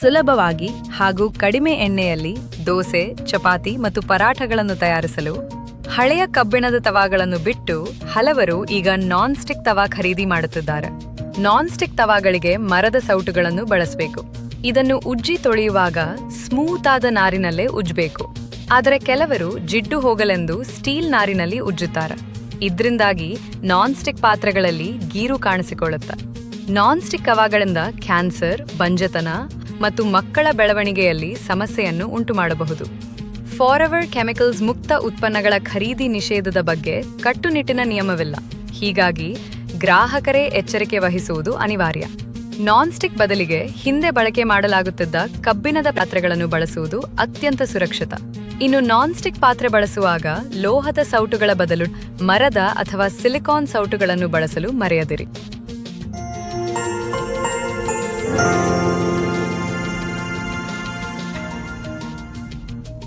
ಸುಲಭವಾಗಿ ಹಾಗೂ ಕಡಿಮೆ ಎಣ್ಣೆಯಲ್ಲಿ ದೋಸೆ, ಚಪಾತಿ ಮತ್ತು ಪರಾಠಗಳನ್ನು ತಯಾರಿಸಲು ಹಳೆಯ ಕಬ್ಬಿಣದ ತವಾಗಳನ್ನು ಬಿಟ್ಟು ಹಲವರು ಈಗ ನಾನ್ ಸ್ಟಿಕ್ ತವಾ ಖರೀದಿ ಮಾಡುತ್ತಿದ್ದಾರೆ. ನಾನ್ ಸ್ಟಿಕ್ ತವಾಗಳಿಗೆ ಮರದ ಸೌಟುಗಳನ್ನು ಬಳಸಬೇಕು. ಇದನ್ನು ಉಜ್ಜಿ ತೊಳೆಯುವಾಗ ಸ್ಮೂತ್ ಆದ ನಾರಿನಲ್ಲೇ ಉಜ್ಜಬೇಕು. ಆದರೆ ಕೆಲವರು ಜಿಡ್ಡು ಹೋಗಲೆಂದು ಸ್ಟೀಲ್ ನಾರಿನಲ್ಲಿ ಉಜ್ಜುತ್ತಾರೆ. ಇದರಿಂದಾಗಿ ನಾನ್ ಸ್ಟಿಕ್ ಪಾತ್ರೆಗಳಲ್ಲಿ ಗೀರು ಕಾಣಿಸಿಕೊಳ್ಳುತ್ತೆ. ನಾನ್ ಸ್ಟಿಕ್ ತವಾಗಳಿಂದ ಕ್ಯಾನ್ಸರ್, ಬಂಜತನ ಮತ್ತು ಮಕ್ಕಳ ಬೆಳವಣಿಗೆಯಲ್ಲಿ ಸಮಸ್ಯೆಯನ್ನು ಉಂಟುಮಾಡಬಹುದು. ಫಾರೆವರ್ ಕೆಮಿಕಲ್ಸ್ ಮುಕ್ತ ಉತ್ಪನ್ನಗಳ ಖರೀದಿ ನಿಷೇಧದ ಬಗ್ಗೆ ಕಟ್ಟುನಿಟ್ಟಿನ ನಿಯಮವಿಲ್ಲ. ಹೀಗಾಗಿ ಗ್ರಾಹಕರೇ ಎಚ್ಚರಿಕೆ ವಹಿಸುವುದು ಅನಿವಾರ್ಯ. ನಾನ್ ಸ್ಟಿಕ್ ಬದಲಿಗೆ ಹಿಂದೆ ಬಳಕೆ ಮಾಡಲಾಗುತ್ತಿದ್ದ ಕಬ್ಬಿಣದ ಪಾತ್ರೆಗಳನ್ನು ಬಳಸುವುದು ಅತ್ಯಂತ ಸುರಕ್ಷಿತ. ಇನ್ನು ನಾನ್ ಸ್ಟಿಕ್ ಪಾತ್ರೆ ಬಳಸುವಾಗ ಲೋಹದ ಸೌಟುಗಳ ಬದಲು ಮರದ ಅಥವಾ ಸಿಲಿಕಾನ್ ಸೌಟುಗಳನ್ನು ಬಳಸಲು ಮರೆಯದಿರಿ.